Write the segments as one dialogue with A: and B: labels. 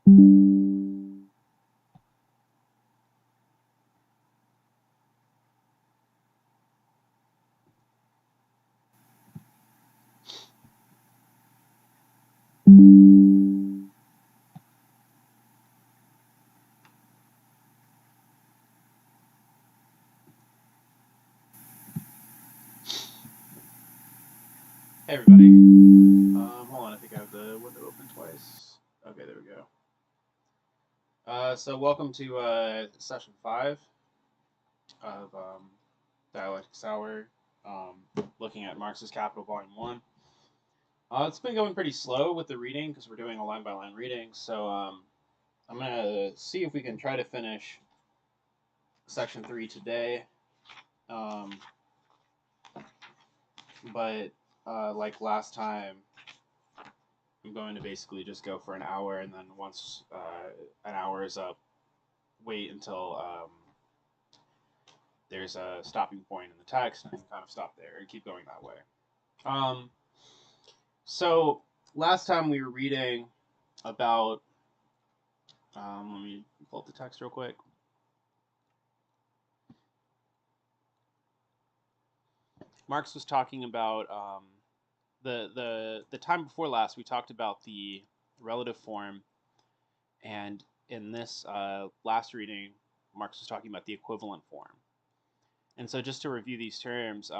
A: Hey everybody. Hold on, I think I have the window open twice. Okay, there we go. So welcome to session 5 of Dialectics Hour, looking at Marx's Capital Volume 1. It's been going pretty slow with the reading because we're doing a line-by-line reading, so I'm going to see if we can try to finish section 3 today. But like last time, I'm going to basically just go for an hour, and then once an hour is up, wait until there's a stopping point in the text, and I can kind of stop there and keep going that way. Um, so last time we were reading about, let me pull up the text real quick. Marx was talking about the time before last. We talked about the relative form, and in this last reading, Marx was talking about the equivalent form. And so, just to review these terms,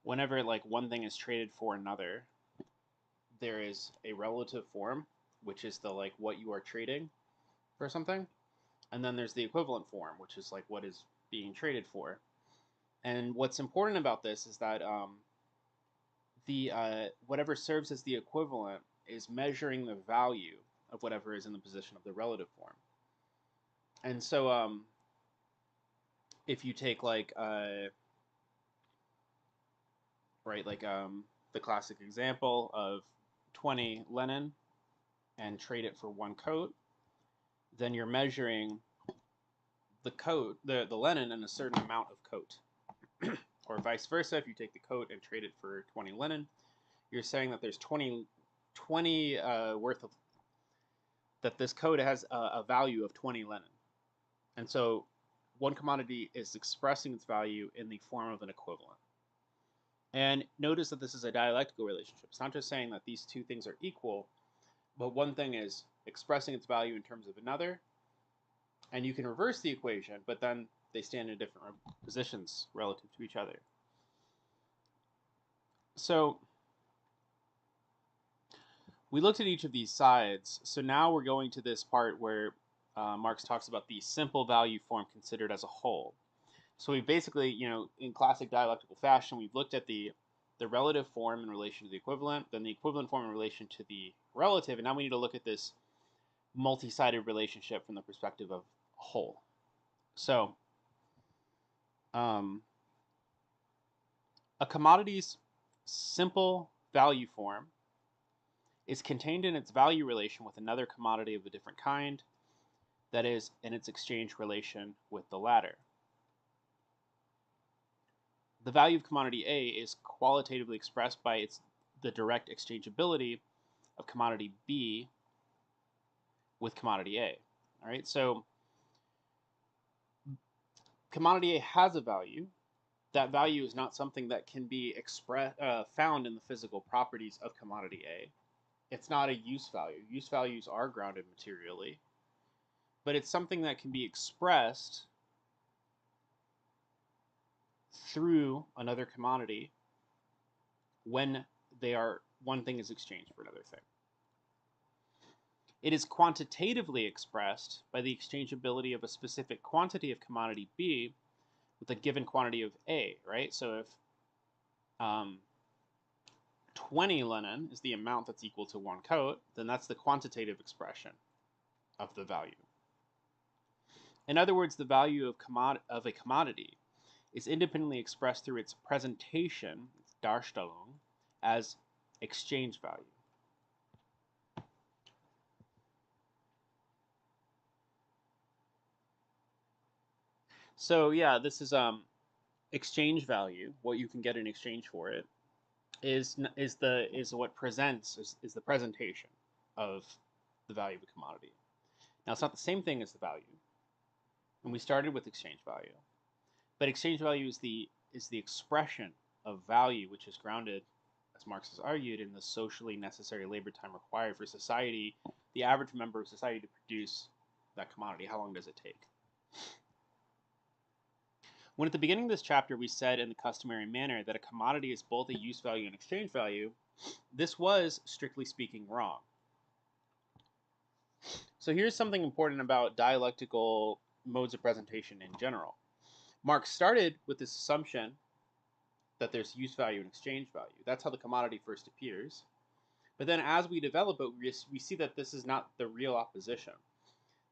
A: whenever like one thing is traded for another, there is a relative form, which is the like what you are trading for something, and then there's the equivalent form, which is like what is being traded for. And what's important about this is that the whatever serves as the equivalent is measuring the value of whatever is in the position of the relative form. And so if you take like the classic example of 20 linen and trade it for one coat, then you're measuring the coat, the linen, in a certain amount of coat. Or vice versa, if you take the coat and trade it for 20 linen, you're saying that there's 20 worth of, that this coat has a value of 20 linen. And so one commodity is expressing its value in the form of an equivalent. And notice that this is a dialectical relationship. It's not just saying that these two things are equal, but one thing is expressing its value in terms of another, and you can reverse the equation, but then they stand in different positions relative to each other. So we looked at each of these sides. So now we're going to this part where Marx talks about the simple value form considered as a whole. So we basically, in classic dialectical fashion, we've looked at the relative form in relation to the equivalent, then the equivalent form in relation to the relative, and now we need to look at this multi-sided relationship from the perspective of a whole. So a commodity's simple value form is contained in its value relation with another commodity of a different kind, that is, in its exchange relation with the latter. The value of commodity A is qualitatively expressed by the direct exchangeability of commodity B with commodity A. All right, so commodity A has a value. That value is not something that can be found in the physical properties of commodity A. It's not a use value. Use values are grounded materially, but it's something that can be expressed through another commodity when one thing is exchanged for another thing. It is quantitatively expressed by the exchangeability of a specific quantity of commodity B with a given quantity of A, right? So if 20 linen is the amount that's equal to one coat, then that's the quantitative expression of the value. In other words, the value of a commodity is independently expressed through its presentation, Darstellung, as exchange value. So yeah, this is exchange value. What you can get in exchange for it is what presents is the presentation of the value of a commodity. Now, it's not the same thing as the value. And we started with exchange value. But exchange value is the expression of value which is grounded, as Marx has argued, in the socially necessary labor time required for society, the average member of society, to produce that commodity. How long does it take? When at the beginning of this chapter we said in the customary manner that a commodity is both a use value and exchange value, this was, strictly speaking, wrong. So here's something important about dialectical modes of presentation in general. Marx started with this assumption that there's use value and exchange value. That's how the commodity first appears. But then as we develop it, we see that this is not the real opposition.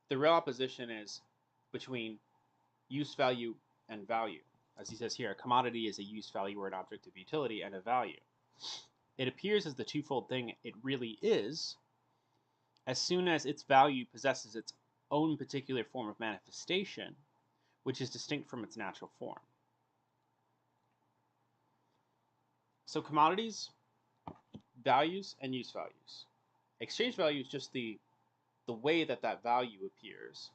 A: The real opposition is between use value and value. As he says here, a commodity is a use value or an object of utility and a value. It appears as the twofold thing it really is as soon as its value possesses its own particular form of manifestation, which is distinct from its natural form. So commodities, values, and use values. Exchange value is just the way that value appears.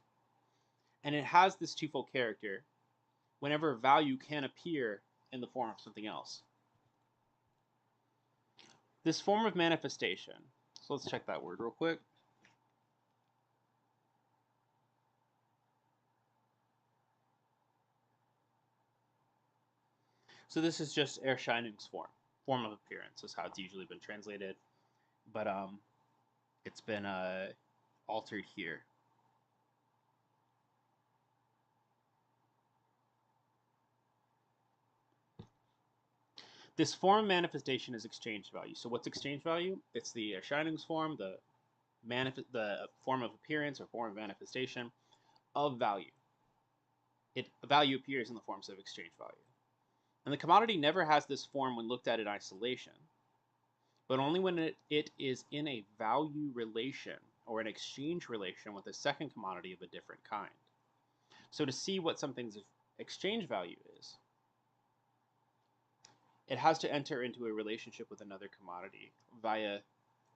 A: And it has this twofold character whenever value can appear in the form of something else. This form of manifestation, so let's check that word real quick. So this is just Erscheinungsform, form of appearance is how it's usually been translated, but it's been altered here. This form of manifestation is exchange value. So what's exchange value? It's the Erscheinungsform, the form of appearance or form of manifestation of value. Value appears in the forms of exchange value. And the commodity never has this form when looked at in isolation, but only when it is in a value relation or an exchange relation with a second commodity of a different kind. So to see what something's exchange value is, it has to enter into a relationship with another commodity via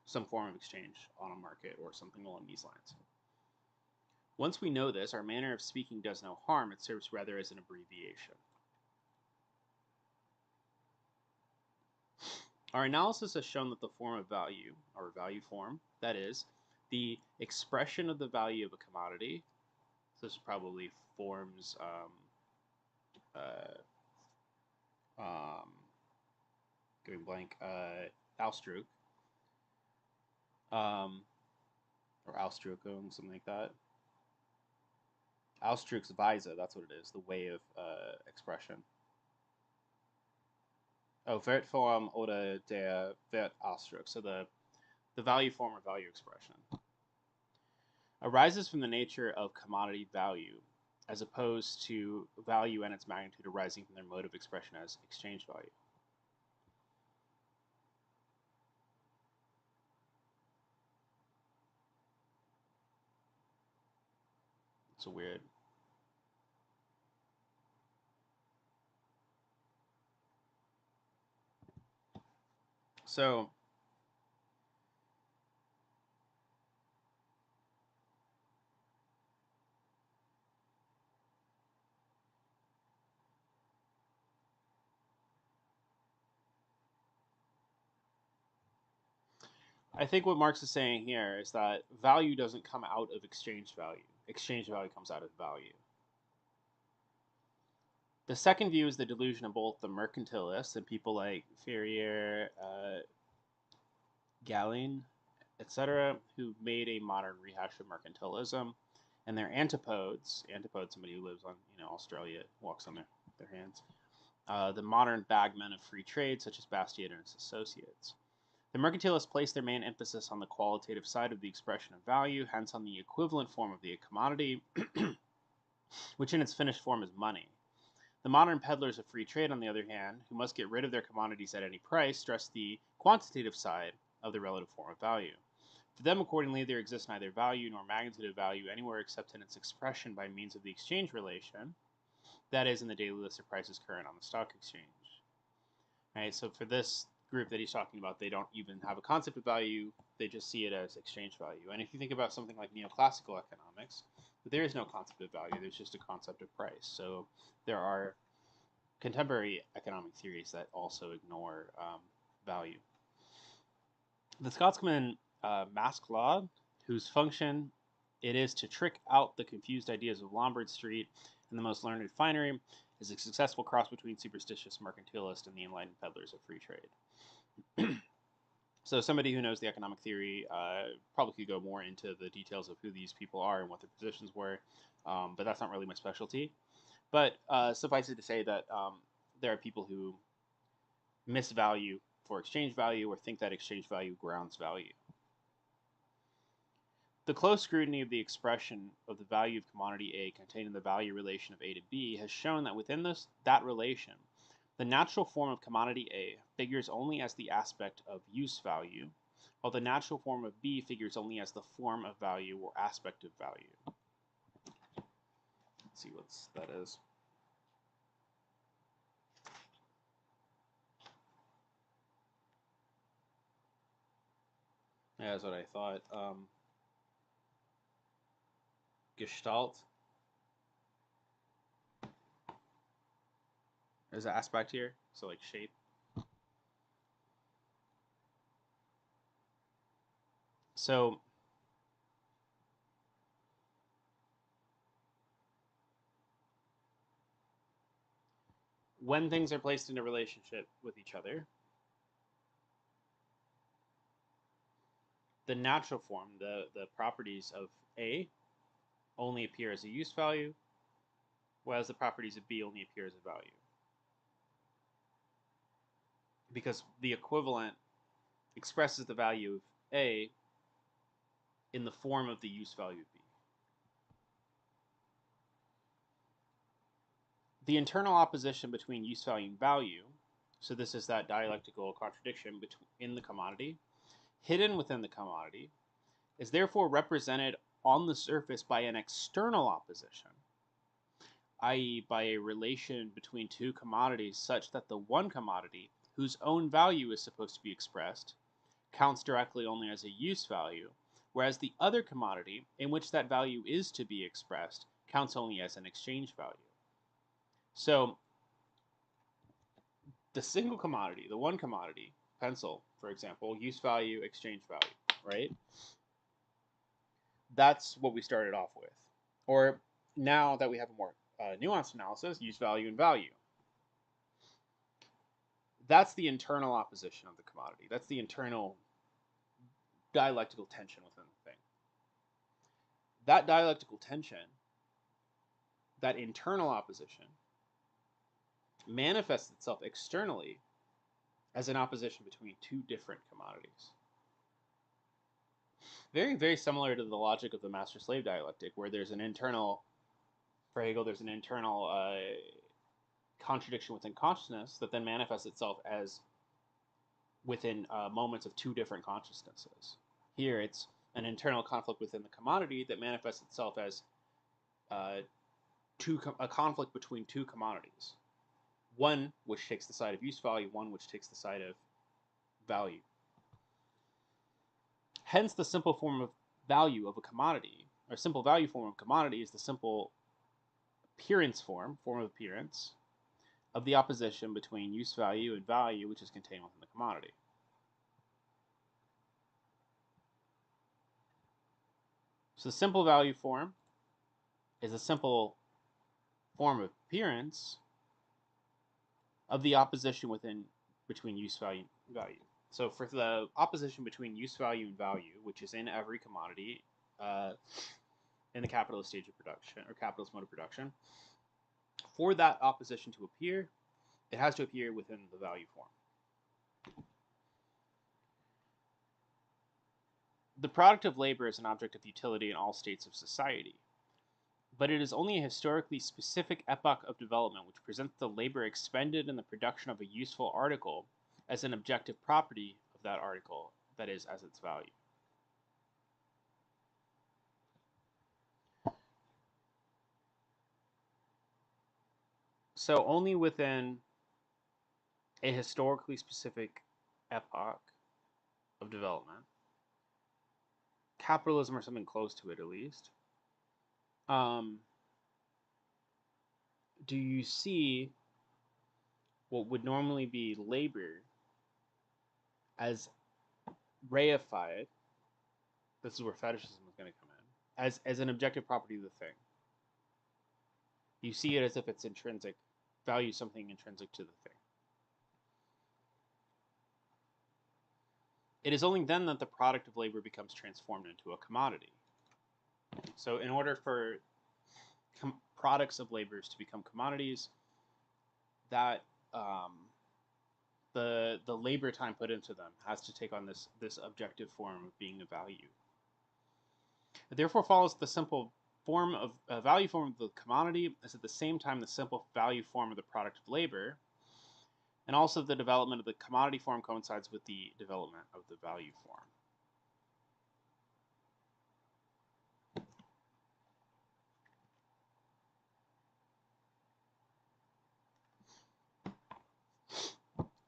A: some form of exchange on a market or something along these lines. Once we know this, our manner of speaking does no harm. It serves rather as an abbreviation. Our analysis has shown that the form of value, or value form, that is, the expression of the value of a commodity, so this probably forms going blank, Ausdruck, or Ausdruckung, something like that. Ausdrucksweise, that's what it is, the way of expression. Oh, Wertform oder der Wertausdruck, so the value form or value expression, arises from the nature of commodity value, as opposed to value and its magnitude arising from their mode of expression as exchange value. It's weird. So I think what Marx is saying here is that value doesn't come out of exchange value. Exchange value comes out of value. The second view is the delusion of both the mercantilists and people like Fourier, Galen, etc., who made a modern rehash of mercantilism, and their antipodes, somebody who lives on Australia, walks on their hands, the modern bagmen of free trade, such as Bastiat and his associates. The mercantilists place their main emphasis on the qualitative side of the expression of value, hence on the equivalent form of the commodity, which in its finished form is money. The modern peddlers of free trade, on the other hand, who must get rid of their commodities at any price, stress the quantitative side of the relative form of value. For them, accordingly, there exists neither value nor magnitude of value anywhere except in its expression by means of the exchange relation, that is, in the daily list of prices current on the stock exchange. Right, so for this group that he's talking about, they don't even have a concept of value They just see it as exchange value. And if you think about something like neoclassical economics, there is no concept of value. There's just a concept of price. So there are contemporary economic theories that also ignore value. The Scotsman Mask Law, whose function it is to trick out the confused ideas of Lombard Street and the most learned finery, is a successful cross between superstitious mercantilist and the enlightened peddlers of free trade. So somebody who knows the economic theory probably could go more into the details of who these people are and what their positions were, but that's not really my specialty. But suffice it to say that there are people who misvalue for exchange value or think that exchange value grounds value. The close scrutiny of the expression of the value of commodity A contained in the value relation of A to B has shown that within that relation, the natural form of commodity A figures only as the aspect of use value, while the natural form of B figures only as the form of value or aspect of value. Let's see what that is. Yeah, that's what I thought. Gestalt. There's an aspect here, so like shape. So when things are placed in a relationship with each other, the natural form, the properties of A only appear as a use value, whereas the properties of B only appear as a value. Because the equivalent expresses the value of A in the form of the use value of B. The internal opposition between use value and value, so this is that dialectical contradiction in the commodity, hidden within the commodity, is therefore represented on the surface by an external opposition, i.e. by a relation between two commodities such that the one commodity, whose own value is supposed to be expressed, counts directly only as a use value, whereas the other commodity, in which that value is to be expressed, counts only as an exchange value. So the single commodity, the one commodity, pencil, for example, use value, exchange value, right? That's what we started off with. Or now that we have a more nuanced analysis, use value and value. That's the internal opposition of the commodity. That's the internal dialectical tension within the thing. That dialectical tension, that internal opposition, manifests itself externally as an opposition between two different commodities. Very, very similar to the logic of the master-slave dialectic, where there's an internal, for Hegel, there's an internal contradiction within consciousness that then manifests itself as within moments of two different consciousnesses. Here, it's an internal conflict within the commodity that manifests itself as a conflict between two commodities. One which takes the side of use value, one which takes the side of value. Hence, the simple form of value of a commodity, or simple value form of commodity, is the simple appearance form of appearance, of the opposition between use value and value, which is contained within the commodity. So the simple value form is a simple form of appearance of the opposition between use value and value. So for the opposition between use value and value, which is in every commodity in the capitalist stage of production, or capitalist mode of production, for that opposition to appear, it has to appear within the value form. The product of labor is an object of utility in all states of society, but it is only a historically specific epoch of development which presents the labor expended in the production of a useful article as an objective property of that article, that is, as its value. So only within a historically specific epoch of development capitalism or something close to it at least, do you see what would normally be labor as reified? This is where fetishism is going to come in, as an objective property of the thing. You see it as if it's intrinsic, value something intrinsic to the thing. It is only then that the product of labor becomes transformed into a commodity. So in order for products of labors to become commodities, that the labor time put into them has to take on this objective form of being a value. It therefore follows the simple form of value form of the commodity is at the same time the simple value form of the product of labor, and also the development of the commodity form coincides with the development of the value form.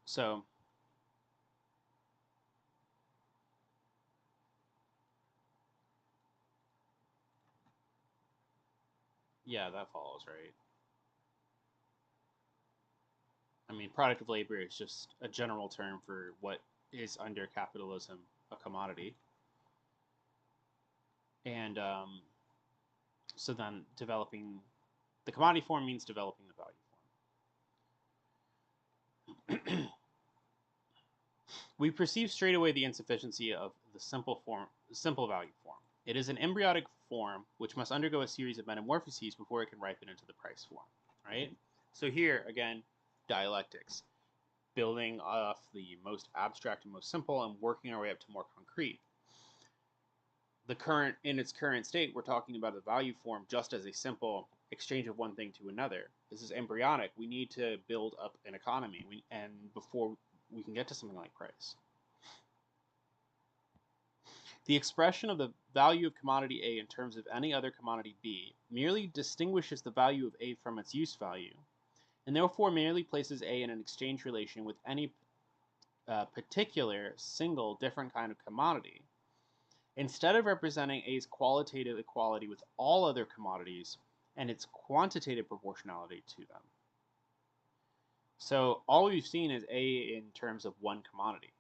A: So yeah, that follows, right? I mean, product of labor is just a general term for what is under capitalism a commodity. And so then developing the commodity form means developing the value form. We perceive straight away the insufficiency of the simple value form. It is an embryonic form which must undergo a series of metamorphoses before it can ripen into the price form, right? So here, again, dialectics, building off the most abstract and most simple and working our way up to more concrete. In its current state, we're talking about the value form just as a simple exchange of one thing to another. This is embryonic. We need to build up an economy, and before we can get to something like price. The expression of the value of commodity A in terms of any other commodity B merely distinguishes the value of A from its use value, and therefore merely places A in an exchange relation with any particular single different kind of commodity, instead of representing A's qualitative equality with all other commodities and its quantitative proportionality to them. So all we've seen is A in terms of one commodity,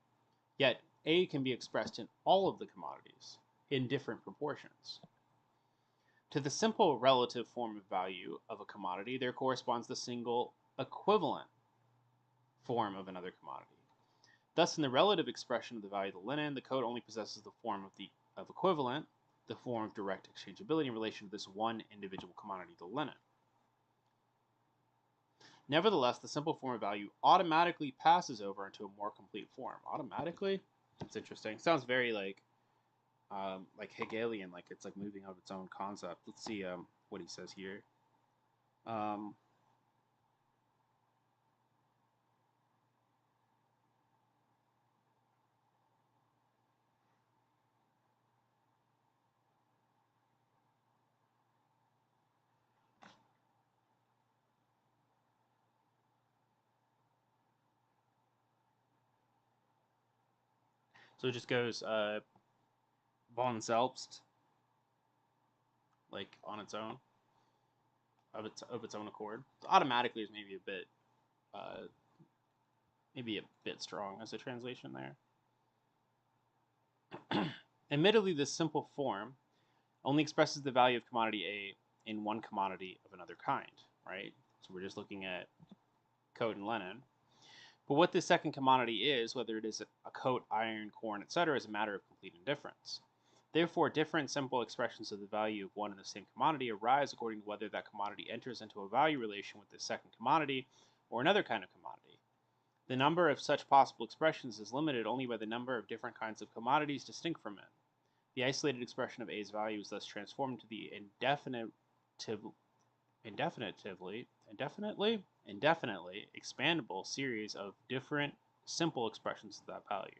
A: yet A can be expressed in all of the commodities in different proportions. To the simple relative form of value of a commodity, there corresponds the single equivalent form of another commodity. Thus, in the relative expression of the value of the linen, the code only possesses the form of equivalent, the form of direct exchangeability in relation to this one individual commodity, the linen. Nevertheless, the simple form of value automatically passes over into a more complete form. Automatically? It's interesting. It sounds very like Hegelian, like it's like moving out of its own concept. Let's see what he says here. So it just goes von selbst, like on its own, of its own accord. So automatically is maybe a bit strong as a translation there. Admittedly, this simple form only expresses the value of commodity A in one commodity of another kind, right? So we're just looking at coat and linen. But what this second commodity is, whether it is a coat, iron, corn, etc., is a matter of complete indifference. Therefore, different simple expressions of the value of one and the same commodity arise according to whether that commodity enters into a value relation with the second commodity or another kind of commodity. The number of such possible expressions is limited only by the number of different kinds of commodities distinct from it. The isolated expression of A's value is thus transformed to the indefinitely expandable series of different simple expressions of that value.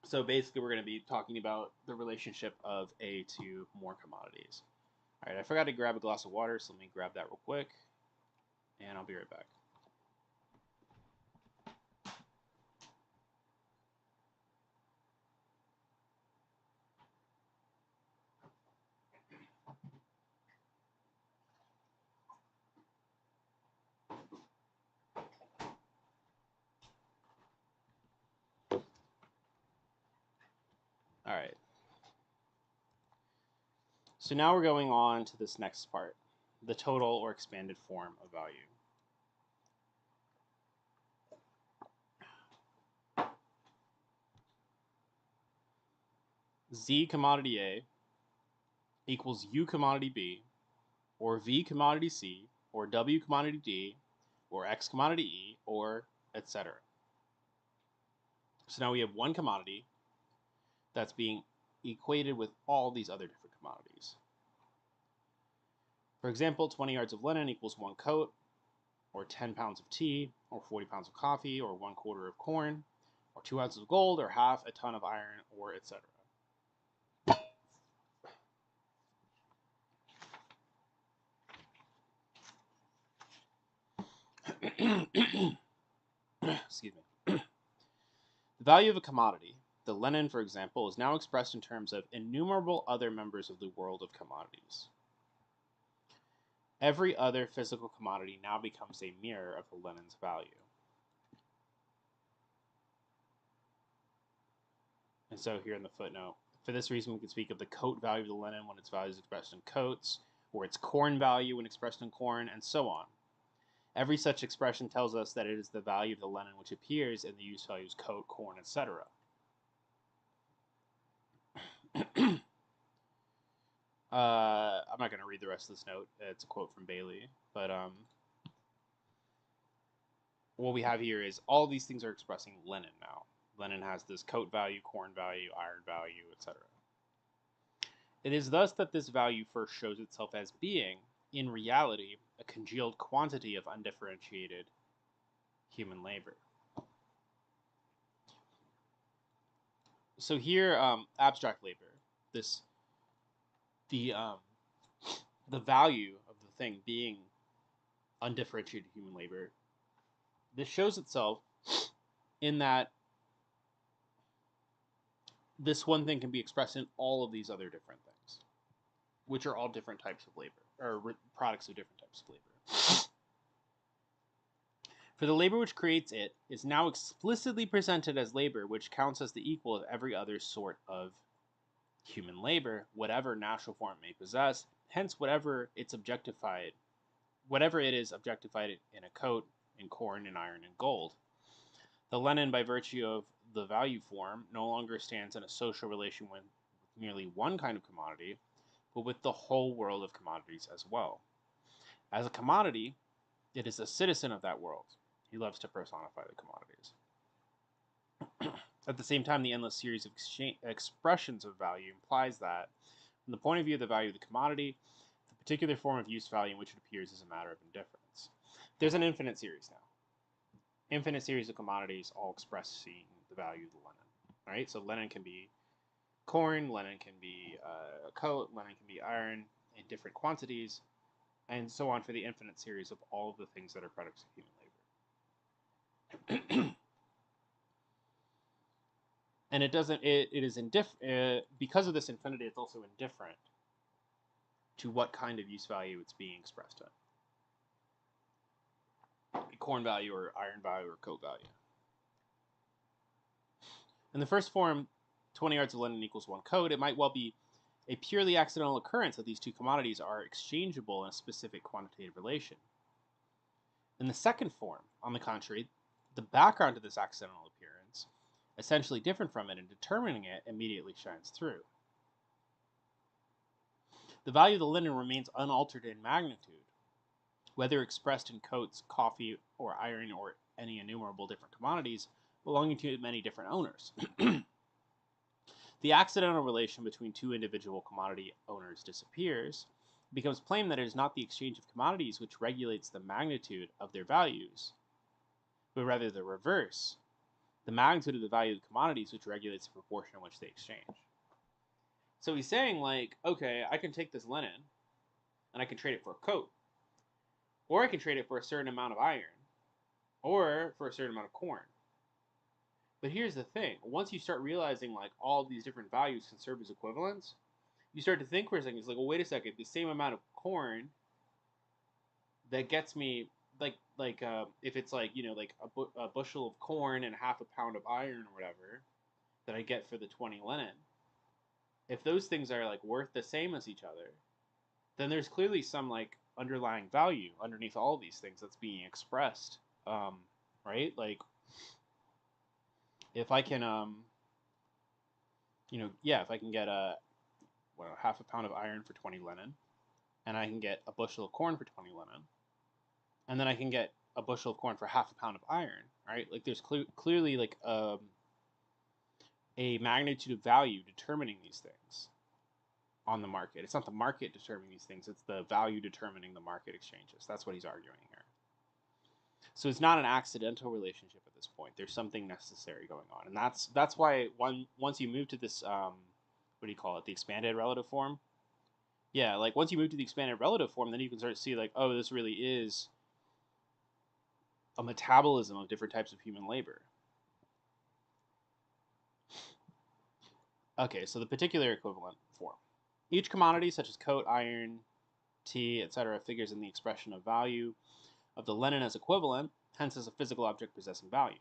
A: So basically we're going to be talking about the relationship of A to more commodities. All right, I forgot to grab a glass of water, so let me grab that real quick, and I'll be right back. All right. So now we're going on to this next part, the total or expanded form of value. Z commodity A equals U commodity B, or V commodity C, or W commodity D, or X commodity E, or etc. So now we have one commodity that's being equated with all these other different commodities. For example, 20 yards of linen equals 1 coat, or 10 pounds of tea, or 40 pounds of coffee, or 1/4 of corn, or 2 ounces of gold, or half a ton of iron, or etc. Excuse me. The value of a commodity, the linen for example, is now expressed in terms of innumerable other members of the world of commodities. Every other physical commodity now becomes a mirror of the linen's value. And so here in the footnote, for this reason we can speak of the coat value of the linen when its value is expressed in coats, or its corn value when expressed in corn, and so on. Every such expression tells us that it is the value of the linen which appears in the use values coat, corn, etc. I'm not going to read the rest of this note. It's a quote from Bailey. But what we have here is all these things are expressing linen now. Linen has this coat value, corn value, iron value, etc. It is thus that this value first shows itself as being, in reality, a congealed quantity of undifferentiated human labor. So here, abstract labor, the value of the thing being undifferentiated human labor, this shows itself in that this one thing can be expressed in all of these other different things, which are all different types of labor, or products of different types of labor. For the labor which creates it is now explicitly presented as labor which counts as the equal of every other sort of human labor, whatever natural form it may possess, hence whatever it is objectified in a coat, in corn, in iron, and gold. The linen, by virtue of the value form, no longer stands in a social relation with merely one kind of commodity, but with the whole world of commodities as well. As a commodity, it is a citizen of that world. He loves to personify the commodities. At the same time, the endless series of expressions of value implies that, from the point of view of the value of the commodity, the particular form of use value in which it appears is a matter of indifference. There's an infinite series now. Infinite series of commodities all expressing the value of the linen. Right? So linen can be corn, linen can be a coat, linen can be iron in different quantities, and so on for the infinite series of all of the things that are products of human labor. And it is indifferent, because of this infinity, it's also indifferent to what kind of use value it's being expressed in. Corn value or iron value or coat value. In the first form, 20 yards of linen equals 1 coat, it might well be a purely accidental occurrence that these two commodities are exchangeable in a specific quantitative relation. In the second form, on the contrary, the background of this accidental appearance, essentially different from it and determining it, immediately shines through. The value of the linen remains unaltered in magnitude, whether expressed in coats, coffee, or iron, or any innumerable different commodities belonging to many different owners. The accidental relation between two individual commodity owners disappears. It becomes plain that it is not the exchange of commodities which regulates the magnitude of their values, but rather the reverse, the magnitude of the value of the commodities which regulates the proportion in which they exchange. So he's saying, like, okay, I can take this linen and I can trade it for a coat, or I can trade it for a certain amount of iron, or for a certain amount of corn. But here's the thing. Once you start realizing, like, all these different values can serve as equivalents, you start to think for a second, it's like, well, wait a second, the same amount of corn that gets me, if it's like, like a bushel of corn and half a pound of iron or whatever that I get for the 20 linen, if those things are like worth the same as each other, then there's clearly some like underlying value underneath all of these things that's being expressed, right? Like if I can, yeah, if I can get half a pound of iron for 20 linen, and I can get a bushel of corn for 20 linen, and then I can get a bushel of corn for half a pound of iron, right? Like there's clearly like a magnitude of value determining these things on the market. It's not the market determining these things, it's the value determining the market exchanges. That's what he's arguing here. So it's not an accidental relationship at this point. There's something necessary going on. And that's why once you move to this, what do you call it, the expanded relative form? Yeah, like once you move to the expanded relative form, then you can start to see like, oh, this really is a metabolism of different types of human labor. Okay, so the particular equivalent form. Each commodity, such as coat, iron, tea, etc., figures in the expression of value of the linen as equivalent, hence as a physical object possessing value.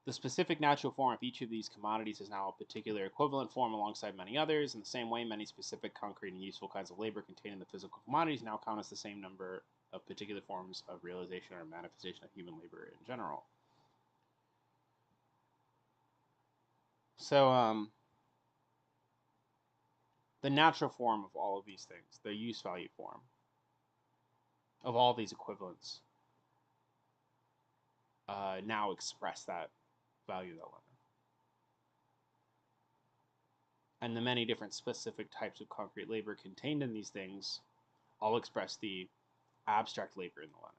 A: The specific natural form of each of these commodities is now a particular equivalent form alongside many others. In the same way, many specific, concrete, and useful kinds of labor contained in the physical commodities now count as the same number of particular forms of realization or manifestation of human labor in general. So, the natural form of all of these things, the use value form of all of these equivalents, now express that value of that linen. And the many different specific types of concrete labor contained in these things all express the abstract labor in the linen.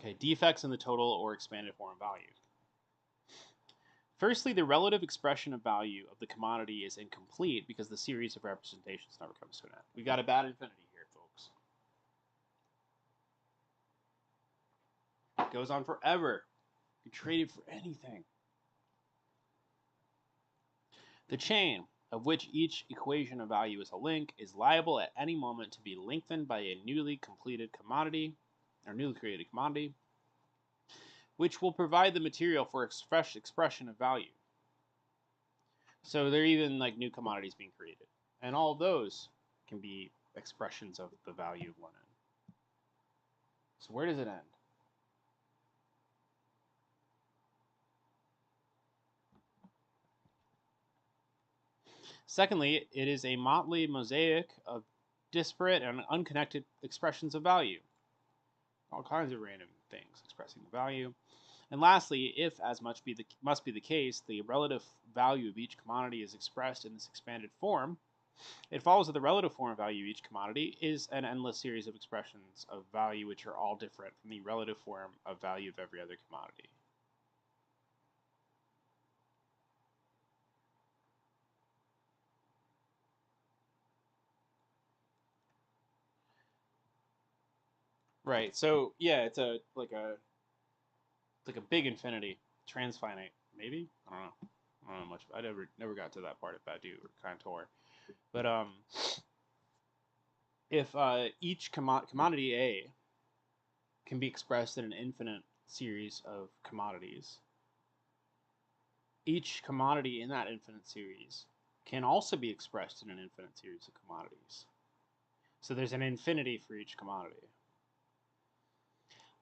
A: Okay, defects in the total or expanded form of value. Firstly, the relative expression of value of the commodity is incomplete because the series of representations never comes to an end. We've got a bad infinity here, folks. It goes on forever. You trade it for anything. The chain, of which each equation of value is a link, is liable at any moment to be lengthened by a newly completed commodity, or newly created commodity, which will provide the material for expression of value. So there are even like new commodities being created, and all of those can be expressions of the value of linen. So where does it end? Secondly, it is a motley mosaic of disparate and unconnected expressions of value. All kinds of random things expressing the value. And lastly, if, as must be the case, the relative value of each commodity is expressed in this expanded form, it follows that the relative form of value of each commodity is an endless series of expressions of value which are all different from the relative form of value of every other commodity. Right. So yeah, it's like a big infinity, transfinite, maybe. I don't know much. I never got to that part of Badu or Cantor, but if each commodity A can be expressed in an infinite series of commodities, each commodity in that infinite series can also be expressed in an infinite series of commodities. So there's an infinity for each commodity.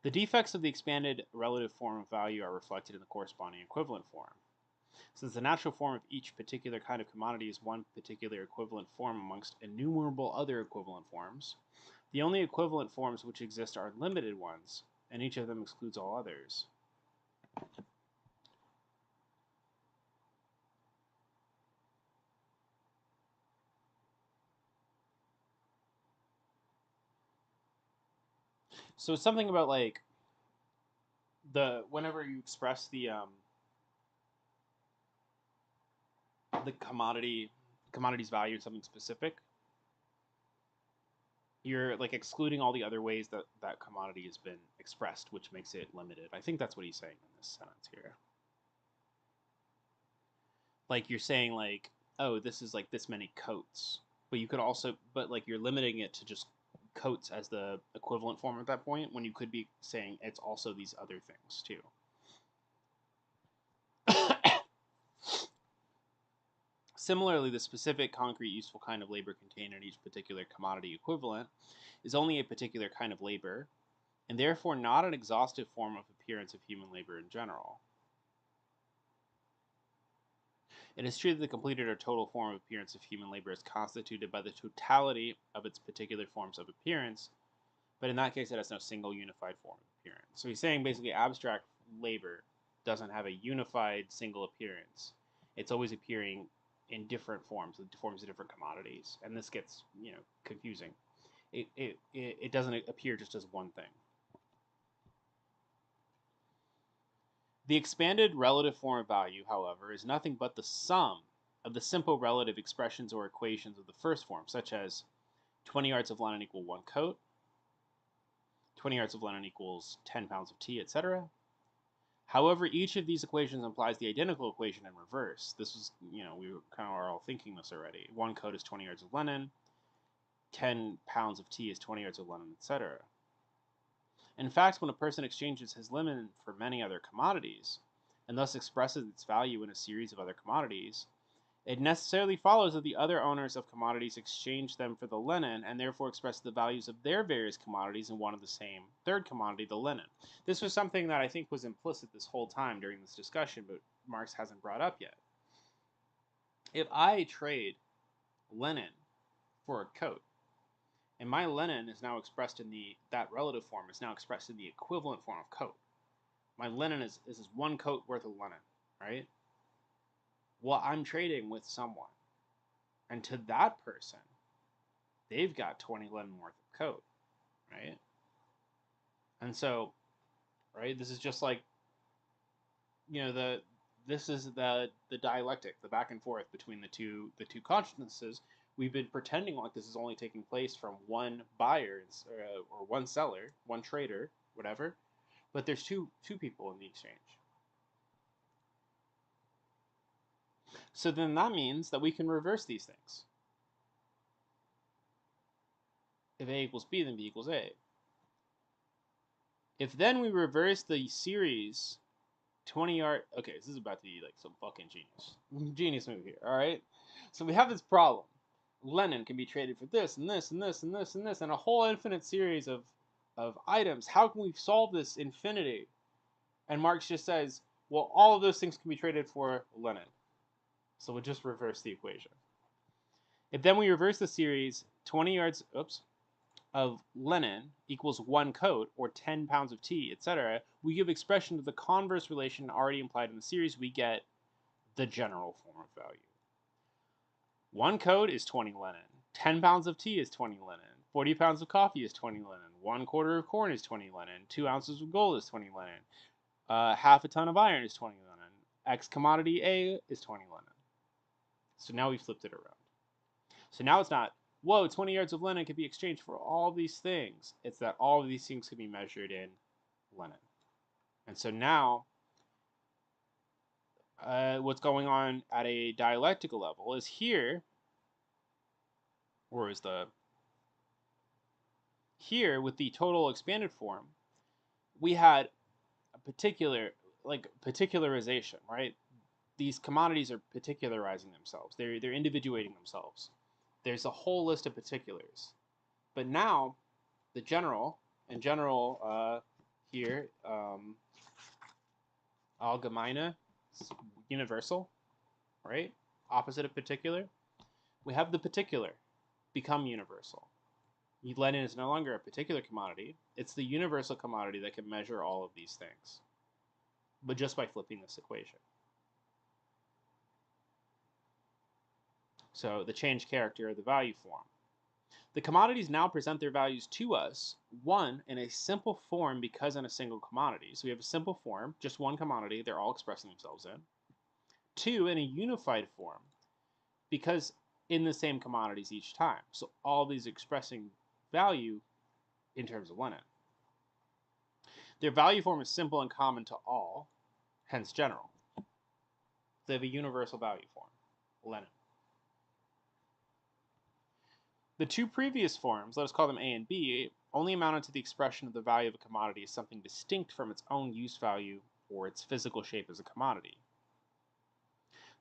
A: The defects of the expanded relative form of value are reflected in the corresponding equivalent form. Since the natural form of each particular kind of commodity is one particular equivalent form amongst innumerable other equivalent forms, the only equivalent forms which exist are limited ones, and each of them excludes all others. So it's something about like whenever you express the commodity's value in something specific, you're like excluding all the other ways that that commodity has been expressed, which makes it limited. I think that's what he's saying in this sentence here. Like you're saying like, oh, this is like this many coats, but you could also, but like you're limiting it to just coats as the equivalent form at that point, when you could be saying it's also these other things too. Similarly, the specific, concrete, useful kind of labor contained in each particular commodity equivalent is only a particular kind of labor, and therefore not an exhaustive form of appearance of human labor in general. It is true that the completed or total form of appearance of human labor is constituted by the totality of its particular forms of appearance, but in that case it has no single unified form of appearance. So he's saying basically abstract labor doesn't have a unified single appearance. It's always appearing in different forms of different commodities, and this gets confusing. It doesn't appear just as one thing. The expanded relative form of value, however, is nothing but the sum of the simple relative expressions or equations of the first form, such as 20 yards of linen equal 1 coat, 20 yards of linen equals 10 pounds of tea, etc. However, each of these equations implies the identical equation in reverse. This was, we kind of are all thinking this already. 1 coat is 20 yards of linen, 10 pounds of tea is 20 yards of linen, etc. In fact, when a person exchanges his linen for many other commodities, and thus expresses its value in a series of other commodities, it necessarily follows that the other owners of commodities exchange them for the linen, and therefore express the values of their various commodities in one of the same third commodity, the linen. This was something that I think was implicit this whole time during this discussion, but Marx hasn't brought up yet. If I trade linen for a coat, and my linen is now expressed in that relative form is now expressed in the equivalent form of coat. My linen is 1 coat worth of linen, right? Well, I'm trading with someone, and to that person, they've got 20 linen worth of coat, right? And so, right, this is just like, this is the dialectic, the back and forth between the two consciousnesses. We've been pretending like this is only taking place from one buyer or one seller, one trader, whatever, but there's two people in the exchange. So then that means that we can reverse these things. If A equals B, then B equals A. If then we reverse the series 20 yard, okay, this is about to be like some fucking genius move here, all right? So we have this problem. Linen can be traded for this and this and this and this and this and a whole infinite series of items. How can we solve this infinity? And Marx just says, well, all of those things can be traded for linen. So we'll just reverse the equation. If then we reverse the series 20 yards of linen equals 1 coat or 10 pounds of tea, etc., we give expression to the converse relation already implied in the series. We get the general form of value. 1 coat is 20 linen. 10 pounds of tea is 20 linen. 40 pounds of coffee is 20 linen. 1 quarter of corn is 20 linen. 2 ounces of gold is 20 linen. Half a ton of iron is 20 linen. X commodity A is 20 linen. So now we flipped it around. So now it's not, whoa, 20 yards of linen can be exchanged for all these things. It's that all of these things can be measured in linen. And so now, what's going on at a dialectical level is here, or is here with the total expanded form, we had a particularization, right? These commodities are particularizing themselves. They're individuating themselves. There's a whole list of particulars. But now, the general, here, allgemeine, universal, right? Opposite of particular. We have the particular become universal. Linen is no longer a particular commodity. It's the universal commodity that can measure all of these things, but just by flipping this equation. So the changed character of the value form. The commodities now present their values to us, one, in a simple form because in a single commodity. So we have a simple form, just one commodity, they're all expressing themselves in. Two, in a unified form because in the same commodities each time. So all these expressing value in terms of linen. Their value form is simple and common to all, hence general. They have a universal value form, linen. The two previous forms, let us call them A and B, only amounted to the expression of the value of a commodity as something distinct from its own use value or its physical shape as a commodity.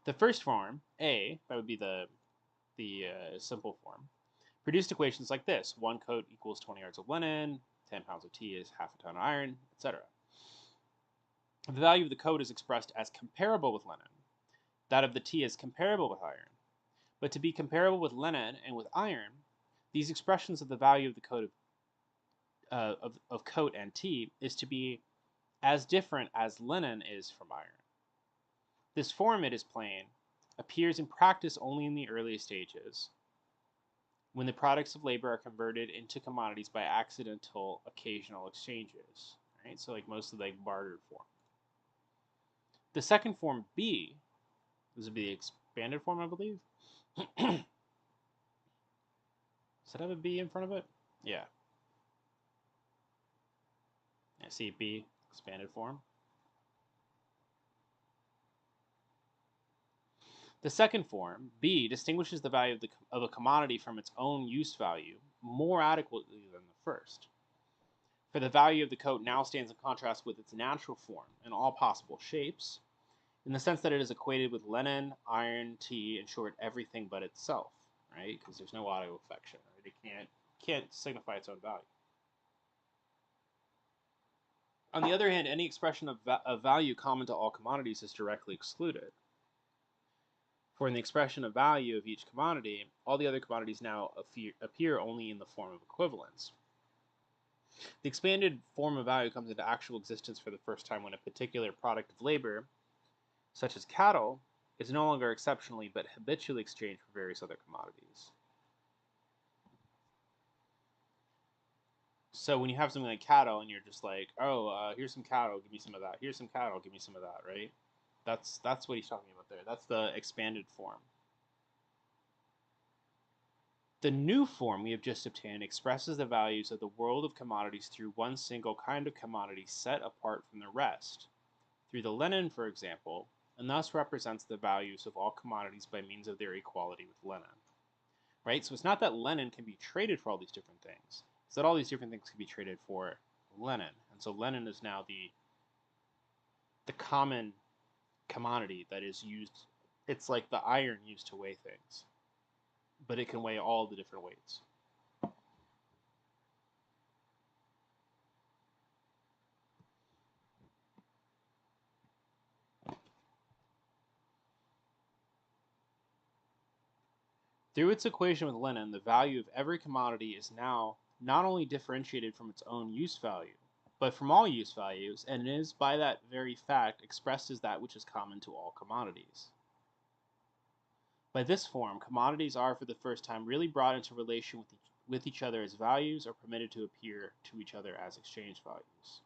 A: The first form, A, that would be the simple form, produced equations like this: 1 coat equals 20 yards of linen, 10 pounds of tea is half a ton of iron, etc. The value of the coat is expressed as comparable with linen. That of the tea is comparable with iron. But to be comparable with linen and with iron, these expressions of the value of the coat of coat and tea is to be as different as linen is from iron. This form, it is plain, appears in practice only in the earliest stages, when the products of labor are converted into commodities by accidental occasional exchanges. Right? So like most of the bartered form. The second form, B, this would be the expanded form, I believe. Does it have a B in front of it? Yeah. I see B, expanded form. The second form, B, distinguishes the value of a commodity from its own use value more adequately than the first. For the value of the coat now stands in contrast with its natural form in all possible shapes, in the sense that it is equated with linen, iron, tea, in short, everything but itself, right? Because there's no auto affection, right? It can't signify its own value. On the other hand, any expression of value common to all commodities is directly excluded. For in the expression of value of each commodity, all the other commodities now appear only in the form of equivalence. The expanded form of value comes into actual existence for the first time when a particular product of labor, such as cattle, is no longer exceptionally but habitually exchanged for various other commodities. So when you have something like cattle and you're just like, oh, here's some cattle, give me some of that. Here's some cattle, give me some of that, right? That's what he's talking about there. That's the expanded form. The new form we have just obtained expresses the values of the world of commodities through one single kind of commodity set apart from the rest, through the linen, for example, and thus represents the values of all commodities by means of their equality with linen. Right? So it's not that linen can be traded for all these different things. It's that all these different things can be traded for linen. And so linen is now the common commodity that is used. It's like the iron used to weigh things, but it can weigh all the different weights. Through its equation with linen, the value of every commodity is now not only differentiated from its own use value, but from all use values, and is by that very fact expressed as that which is common to all commodities. By this form, commodities are for the first time really brought into relation with each other as values, or permitted to appear to each other as exchange values.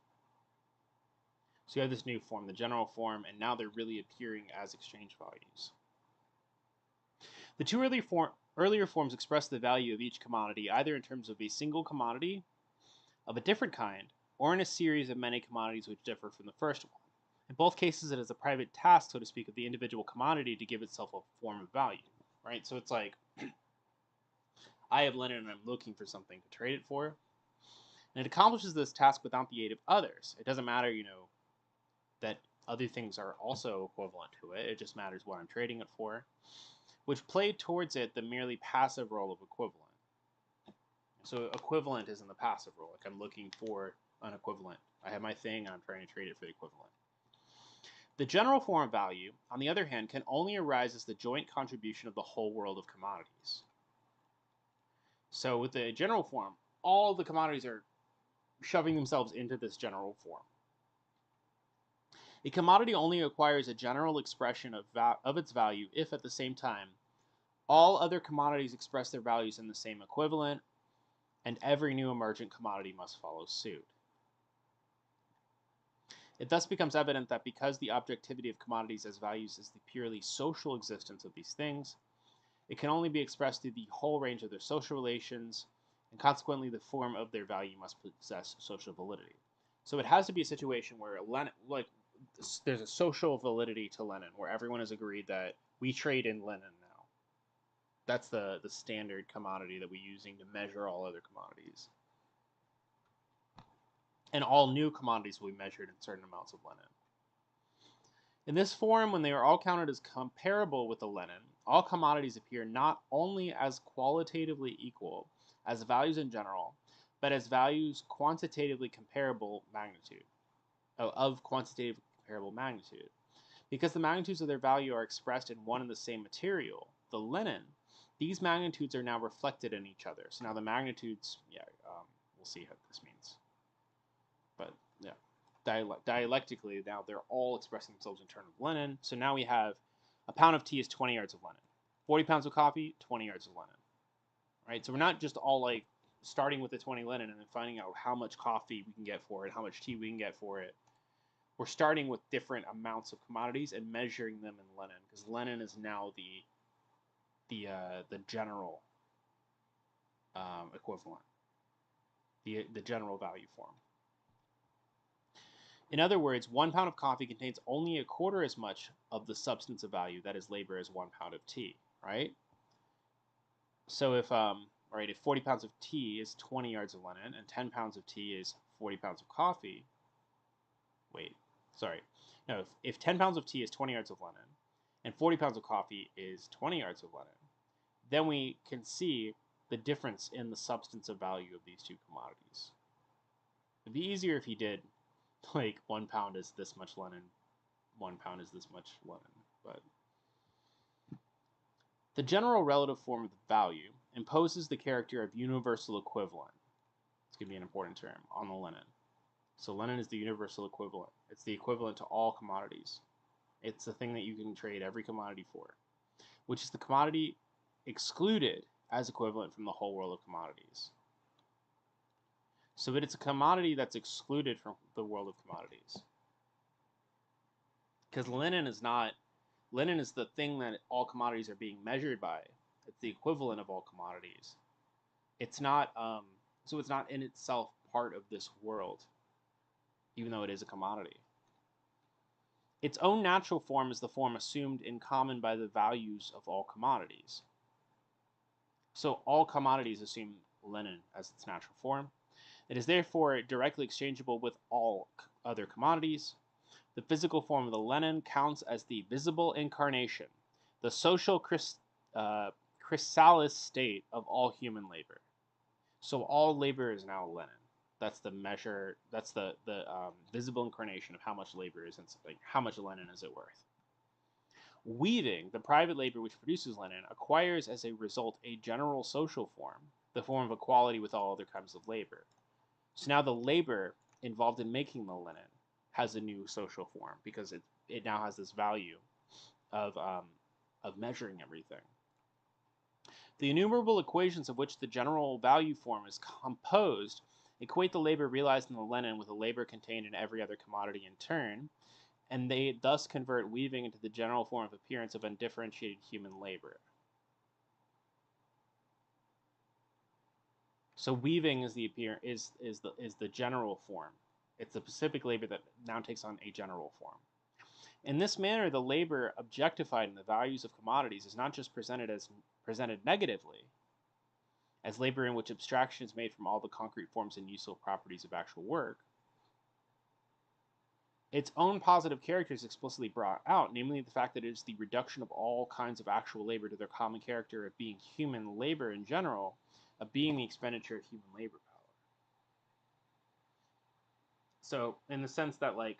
A: So you have this new form, the general form, and now they're really appearing as exchange values. The two earlier forms express the value of each commodity either in terms of a single commodity of a different kind, or in a series of many commodities which differ from the first one. In both cases, it is a private task, so to speak, of the individual commodity to give itself a form of value, right? So it's like, I have linen and I'm looking for something to trade it for, and it accomplishes this task without the aid of others. It doesn't matter, that other things are also equivalent to it. It just matters what I'm trading it for, which played towards it the merely passive role of equivalent. So equivalent is in the passive role, like I'm looking for an equivalent. I have my thing and I'm trying to trade it for the equivalent. The general form of value, on the other hand, can only arise as the joint contribution of the whole world of commodities. So with the general form, all the commodities are shoving themselves into this general form. A commodity only acquires a general expression of its value if, at the same time, all other commodities express their values in the same equivalent, and every new emergent commodity must follow suit. It thus becomes evident that because the objectivity of commodities as values is the purely social existence of these things, it can only be expressed through the whole range of their social relations, and consequently the form of their value must possess social validity. So it has to be a situation where there's a social validity to linen, where everyone has agreed that we trade in linen now. That's the standard commodity that we're using to measure all other commodities. And all new commodities will be measured in certain amounts of linen. In this form, when they are all counted as comparable with the linen, all commodities appear not only as qualitatively equal as values in general, but as values quantitatively comparable magnitude, of quantitatively comparable magnitude. Because the magnitudes of their value are expressed in one and the same material, the linen, these magnitudes are now reflected in each other. So now the magnitudes, we'll see what this means. But yeah, dialectically, now they're all expressing themselves in terms of linen. So now we have a pound of tea is 20 yards of linen. 40 pounds of coffee, 20 yards of linen. Right? So we're not just all like starting with the 20 linen and then finding out how much coffee we can get for it, how much tea we can get for it. We're starting with different amounts of commodities and measuring them in linen, because linen is now the general equivalent, the general value form. In other words, 1 pound of coffee contains only a quarter as much of the substance of value, that is labor, as 1 pound of tea, right? So if 40 pounds of tea is 20 yards of linen and 10 pounds of tea is 40 pounds of coffee, if 10 pounds of tea is 20 yards of linen and 40 pounds of coffee is 20 yards of linen, then we can see the difference in the substance of value of these two commodities. It'd be easier if he did like 1 pound is this much linen, 1 pound is this much linen, but the general relative form of the value imposes the character of universal equivalent. It's going to be an important term on the linen. So linen is the universal equivalent. It's the equivalent to all commodities. It's the thing that you can trade every commodity for, which is the commodity excluded as equivalent from the whole world of commodities. So it's a commodity that's excluded from the world of commodities. Because linen is the thing that all commodities are being measured by. It's the equivalent of all commodities. It's not, so it's not in itself part of this world, even though it is a commodity. Its own natural form is the form assumed in common by the values of all commodities. So all commodities assume linen as its natural form. It is therefore directly exchangeable with all other commodities. The physical form of the linen counts as the visible incarnation, the social chrysalis state of all human labor. So all labor is now linen. That's the measure. That's the visible incarnation of how much labor is in something. How much linen is it worth? Weaving, the private labor which produces linen, acquires as a result a general social form, the form of equality with all other kinds of labor. So now the labor involved in making the linen has a new social form, because it now has this value of measuring everything. The innumerable equations of which the general value form is composed equate the labor realized in the linen with the labor contained in every other commodity in turn, and they thus convert weaving into the general form of appearance of undifferentiated human labor. So weaving is the general form. It's the specific labor that now takes on a general form. In this manner, the labor objectified in the values of commodities is not just presented negatively, as labor in which abstraction is made from all the concrete forms and useful properties of actual work. Its own positive character is explicitly brought out, namely the fact that it is the reduction of all kinds of actual labor to their common character of being human labor in general, of being the expenditure of human labor power. So, in the sense that, like,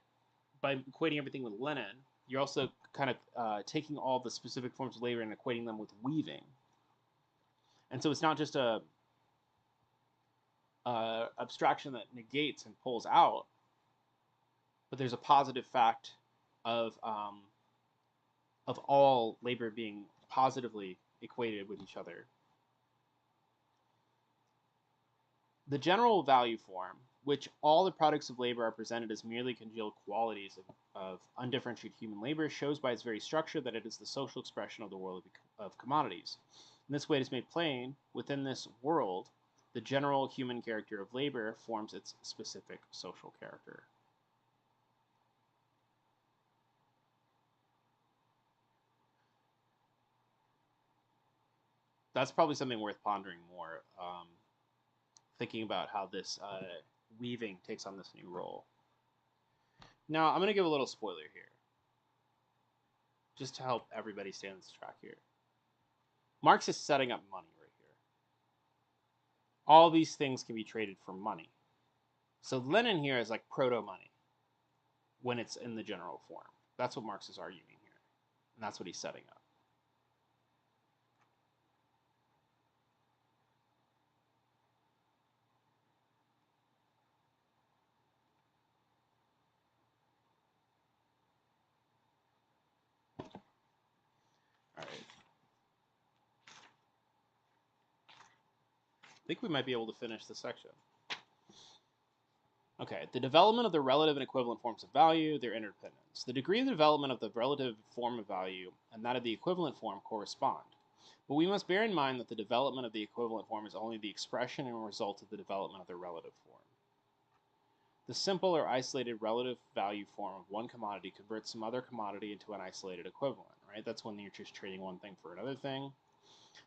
A: by equating everything with linen, you're also kind of taking all the specific forms of labor and equating them with weaving. And so it's not just a abstraction that negates and pulls out, but there's a positive fact of all labor being positively equated with each other. The general value form, which all the products of labor are presented as merely congealed qualities of undifferentiated human labor, shows by its very structure that it is the social expression of the world of commodities. In this way, it is made plain, within this world, the general human character of labor forms its specific social character. that's probably something worth pondering more. Thinking about how this weaving takes on this new role. Now, I'm going to give a little spoiler here, just to help everybody stay on this track here. Marx is setting up money right here. All these things can be traded for money. So Lenin here is like proto-money when it's in the general form. That's what Marx is arguing here, and that's what he's setting up. All right. I think we might be able to finish this section. Okay, the development of the relative and equivalent forms of value, their interdependence. The degree of the development of the relative form of value and that of the equivalent form correspond. But we must bear in mind that the development of the equivalent form is only the expression and result of the development of the relative form. The simple or isolated relative value form of one commodity converts some other commodity into an isolated equivalent, right? That's when you're just trading one thing for another thing.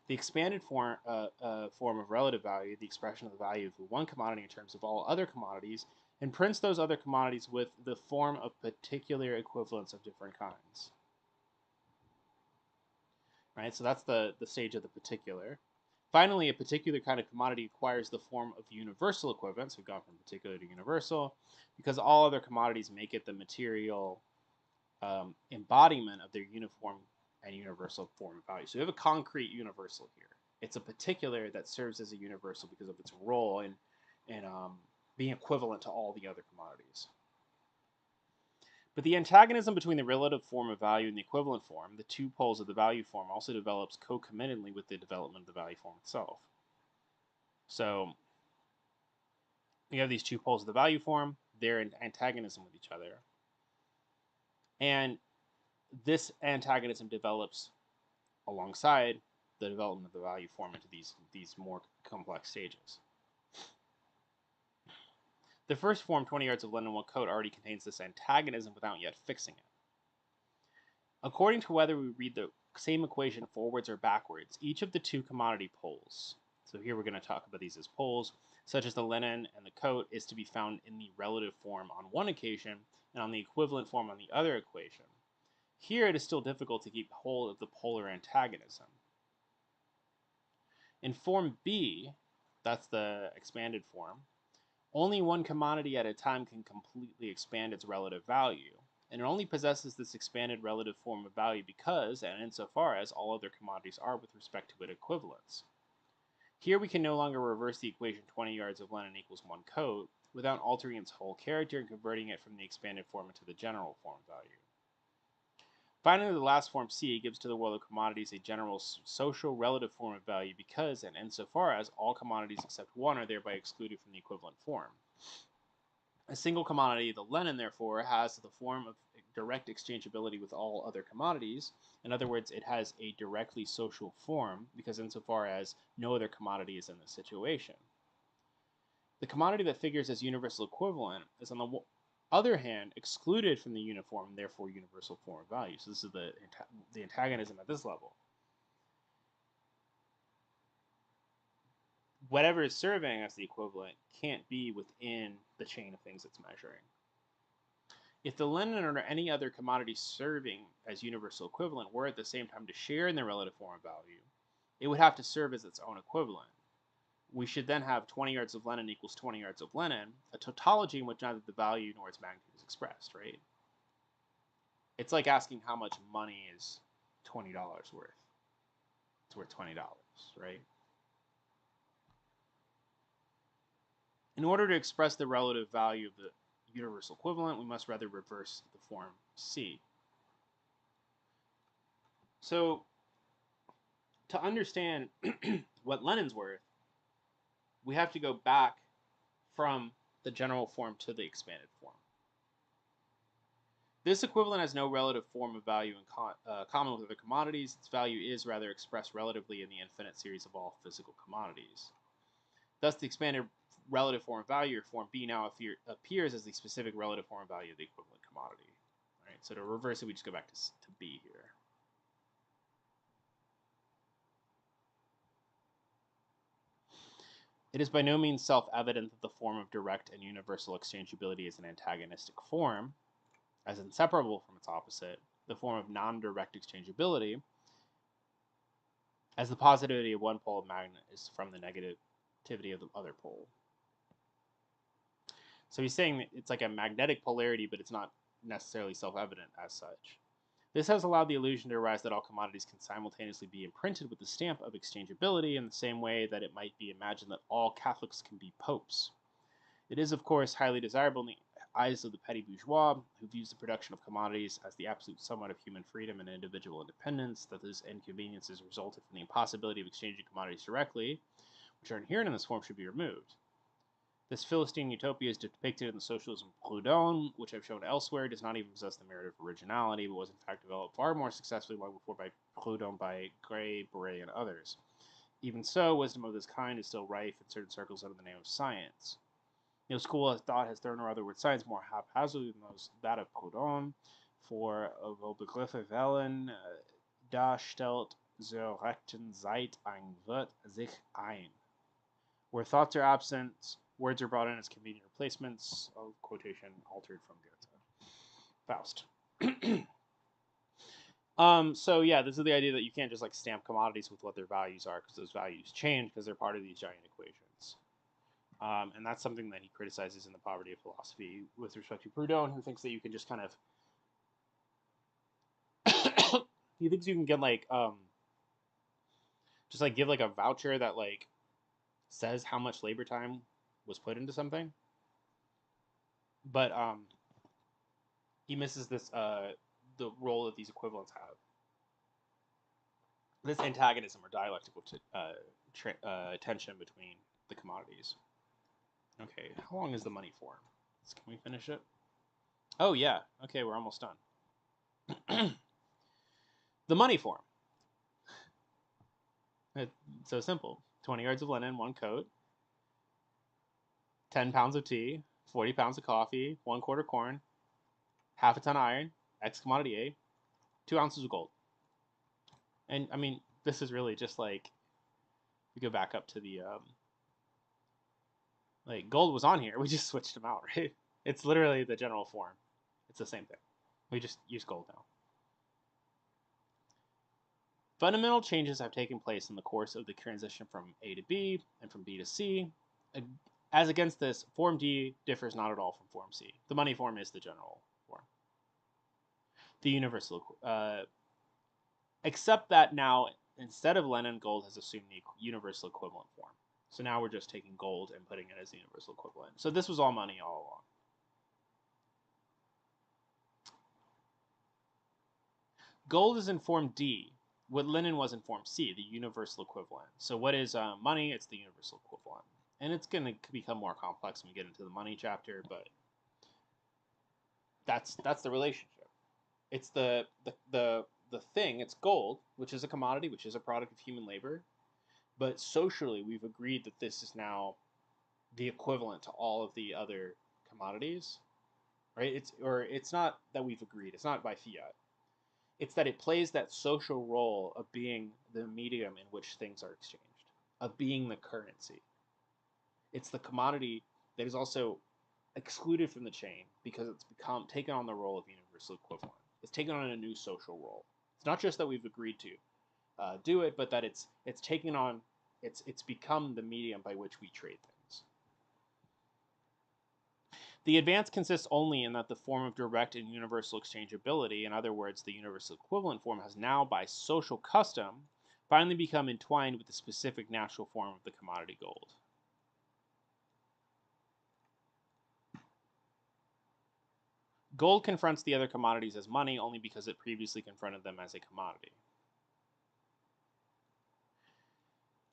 A: The expanded form of relative value, the expression of the value of one commodity in terms of all other commodities, imprints those other commodities with the form of particular equivalents of different kinds. Right, so that's the stage of the particular. Finally, a particular kind of commodity acquires the form of universal equivalence. We've gone from particular to universal, because all other commodities make it the material embodiment of their uniform and universal form of value. So we have a concrete universal here. It's a particular that serves as a universal because of its role in being equivalent to all the other commodities. But the antagonism between the relative form of value and the equivalent form, the two poles of the value form, also develops concomitantly with the development of the value form itself. So we have these two poles of the value form, they're in antagonism with each other. And this antagonism develops alongside the development of the value form into these more complex stages. The first form, 20 yards of Lenin, 1 coat, already contains this antagonism without yet fixing it. According to whether we read the same equation forwards or backwards, each of the two commodity poles, so here we're going to talk about these as poles, such as the linen and the coat, is to be found in the relative form on one occasion and on the equivalent form on the other equation. Here it is still difficult to keep hold of the polar antagonism. In form B, that's the expanded form, only one commodity at a time can completely expand its relative value, and it only possesses this expanded relative form of value because, and insofar as, all other commodities are with respect to it equivalents. Here we can no longer reverse the equation 20 yards of linen equals 1 coat without altering its whole character and converting it from the expanded form into the general form value. Finally, the last form C gives to the world of commodities a general social relative form of value because, and insofar as, all commodities except one are thereby excluded from the equivalent form. A single commodity, the linen, therefore, has the form of direct exchangeability with all other commodities. In other words, it has a directly social form because insofar as no other commodity is in this situation. The commodity that figures as universal equivalent is on the other hand excluded from the uniform and therefore universal form of value. So this is the antagonism at this level. Whatever is serving as the equivalent can't be within the chain of things it's measuring. If the linen or any other commodity serving as universal equivalent were at the same time to share in the relative form of value, it would have to serve as its own equivalent. We should then have 20 yards of linen equals 20 yards of linen, a tautology in which neither the value nor its magnitude is expressed, right? It's like asking how much money is $20 worth. It's worth $20, right? In order to express the relative value of the universal equivalent, we must rather reverse the form C. So, to understand what Lenin's worth, we have to go back from the general form to the expanded form. This equivalent has no relative form of value in common with other commodities. Its value is rather expressed relatively in the infinite series of all physical commodities. Thus, the expanded relative form of value, or form B, now appears as the specific relative form of value of the equivalent commodity. All right, so to reverse it, we just go back to B here. It is by no means self-evident that the form of direct and universal exchangeability is an antagonistic form, as inseparable from its opposite, the form of non-direct exchangeability, as the positivity of one pole of magnet is from the negativity of the other pole. So he's saying that it's like a magnetic polarity, but it's not necessarily self-evident as such. This has allowed the illusion to arise that all commodities can simultaneously be imprinted with the stamp of exchangeability in the same way that it might be imagined that all Catholics can be popes. It is, of course, highly desirable in the eyes of the petty bourgeois, who views the production of commodities as the absolute summit of human freedom and individual independence, that those inconveniences resulted from the impossibility of exchanging commodities directly, which are inherent in this form, should be removed. This Philistine utopia is depicted in the socialism of Proudhon, which I've shown elsewhere, does not even possess the merit of originality, but was in fact developed far more successfully long before by Proudhon, by Gray, Beret, and others. Even so, wisdom of this kind is still rife in certain circles under the name of science. No school of thought has thrown around the word science more haphazardly than that of Proudhon, for wo Begriffe wählen, da stellt zur rechten Zeit ein Wort sich ein. Where thoughts are absent, words are brought in as convenient replacements, of quotation altered from Goethe. Faust. So yeah, this is the idea that you can't just like stamp commodities with what their values are, because those values change because they're part of these giant equations. And that's something that he criticizes in The Poverty of Philosophy with respect to Proudhon, who thinks that you can just kind of he thinks you can get like just like give like a voucher that like says how much labor time was put into something, but he misses this the role that these equivalents have. This antagonism or dialectical tension between the commodities. Okay, how long is the money form? Can we finish it? Oh yeah, okay, we're almost done. The money form. It's so simple. 20 yards of linen, 1 coat, 10 pounds of tea, 40 pounds of coffee, 1 quarter corn, half a ton of iron, X commodity A, 2 ounces of gold. And I mean, this is really just like, we go back up to the, like gold was on here, we just switched them out, right? It's literally the general form. It's the same thing. We just use gold now. Fundamental changes have taken place in the course of the transition from A to B and from B to C. As against this, Form D differs not at all from Form C. The money form is the general form. The universal, except that now, instead of linen, gold has assumed the universal equivalent form. So now we're just taking gold and putting it as the universal equivalent. So this was all money all along. Gold is in Form D, what linen was in Form C, the universal equivalent. So what is money? It's the universal equivalent. And it's going to become more complex when we get into the money chapter, but that's the relationship. It's the thing, it's gold, which is a commodity, which is a product of human labor. But socially, we've agreed that this is now the equivalent to all of the other commodities, right? It's not that we've agreed. It's not by fiat. It's that it plays that social role of being the medium in which things are exchanged, of being the currency. It's the commodity that is also excluded from the chain because it's become taken on the role of universal equivalent. It's taken on a new social role. It's not just that we've agreed to do it, but that it's taken on, it's become the medium by which we trade things. The advance consists only in that the form of direct and universal exchangeability, in other words, the universal equivalent form, has now, by social custom, finally become entwined with the specific natural form of the commodity gold. Gold confronts the other commodities as money only because it previously confronted them as a commodity.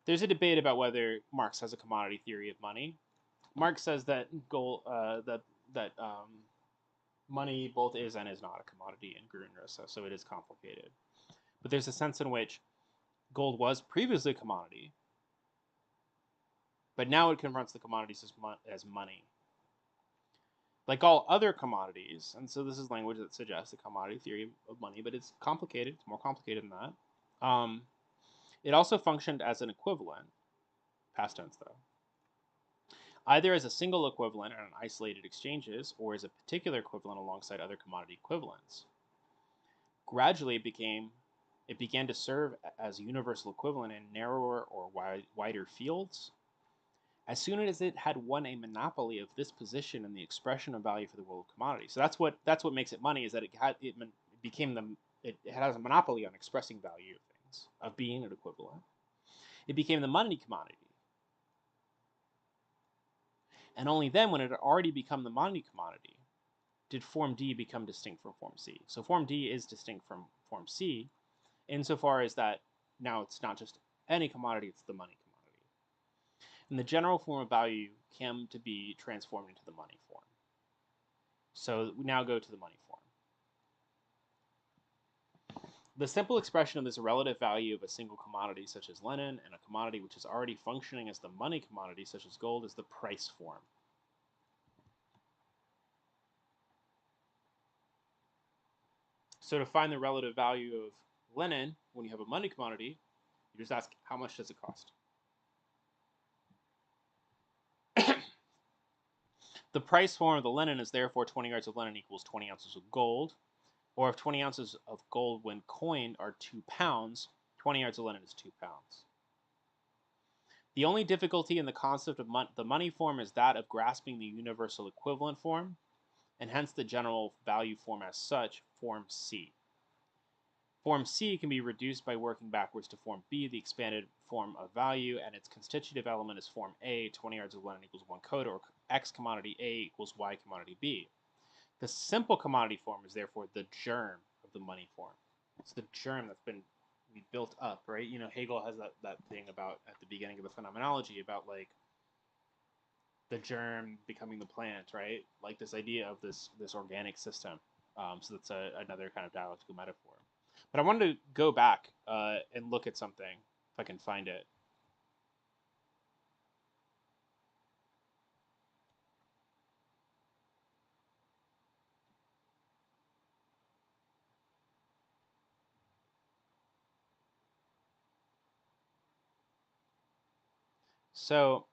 A: There's a debate about whether Marx has a commodity theory of money. Marx says that gold, money both is and is not a commodity in Grundrisse, so it is complicated. But there's a sense in which gold was previously a commodity, but now it confronts the commodities as money. Like all other commodities, and so this is language that suggests a commodity theory of money, but it's complicated. It's more complicated than that. It also functioned as an equivalent, past tense though, either as a single equivalent on isolated exchanges or as a particular equivalent alongside other commodity equivalents. Gradually, it began to serve as a universal equivalent in narrower or wider fields. As soon as it had won a monopoly of this position in the expression of value for the world of commodities, so that's what makes it money, is that it has a monopoly on expressing value of things, of being an equivalent. It became the money commodity. And only then, when it had already become the money commodity, did Form D become distinct from Form C. So Form D is distinct from Form C insofar as that now it's not just any commodity, it's the money commodity. And the general form of value came to be transformed into the money form. So we now go to the money form. The simple expression of this relative value of a single commodity such as linen and a commodity which is already functioning as the money commodity such as gold is the price form. So to find the relative value of linen when you have a money commodity, you just ask, how much does it cost? The price form of the linen is therefore 20 yards of linen equals 20 ounces of gold, or if 20 ounces of gold when coined are 2 pounds, 20 yards of linen is 2 pounds. The only difficulty in the concept of the money form is that of grasping the universal equivalent form, and hence the general value form as such, Form C. Form C can be reduced by working backwards to Form B, the expanded form of value, and its constitutive element is Form A, 20 yards of linen equals 1 coat, or X commodity A equals Y commodity B. The simple commodity form is therefore the germ of the money form. It's the germ that's been built up, right? You know, Hegel has that thing about at the beginning of the phenomenology about like the germ becoming the plant, right? Like this idea of this organic system. So that's another kind of dialectical metaphor. But I wanted to go back and look at something, if I can find it. So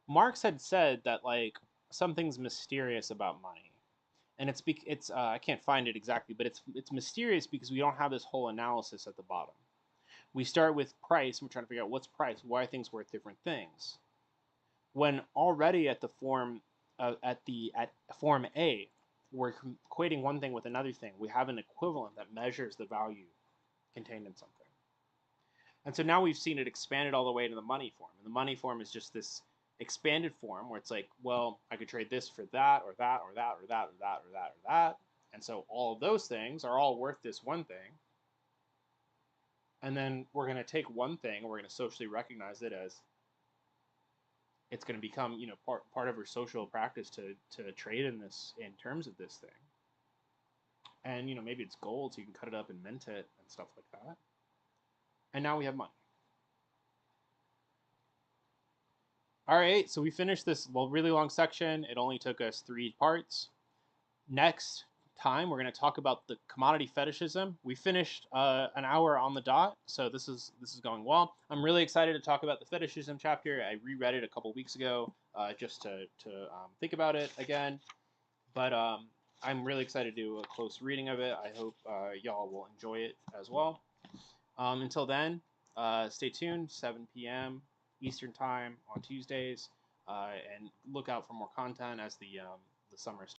A: Marx had said that like something's mysterious about money, and it's I can't find it exactly, but it's mysterious because we don't have this whole analysis at the bottom. We start with price, and we're trying to figure out what's price, why are things worth different things. When already at the form at Form A, we're equating one thing with another thing. We have an equivalent that measures the value contained in something. And so now we've seen it expanded all the way to the money form. And the money form is just this expanded form where it's like, well, I could trade this for that, or that, or that, or that, or that, or that, or that. And so all of those things are all worth this one thing. And then we're going to take one thing and we're going to socially recognize it as it's going to become, you know, part of our social practice to trade in terms of this thing. And, you know, maybe it's gold, so you can cut it up and mint it and stuff like that. And now we have money. All right, so we finished this really long section. It only took us 3 parts. Next time, we're going to talk about the commodity fetishism. We finished an hour on the dot, so this is going well. I'm really excited to talk about the fetishism chapter. I reread it a couple weeks ago just to think about it again. But I'm really excited to do a close reading of it. I hope y'all will enjoy it as well. Until then, stay tuned, 7 p.m. Eastern Time on Tuesdays, and look out for more content as the summer starts.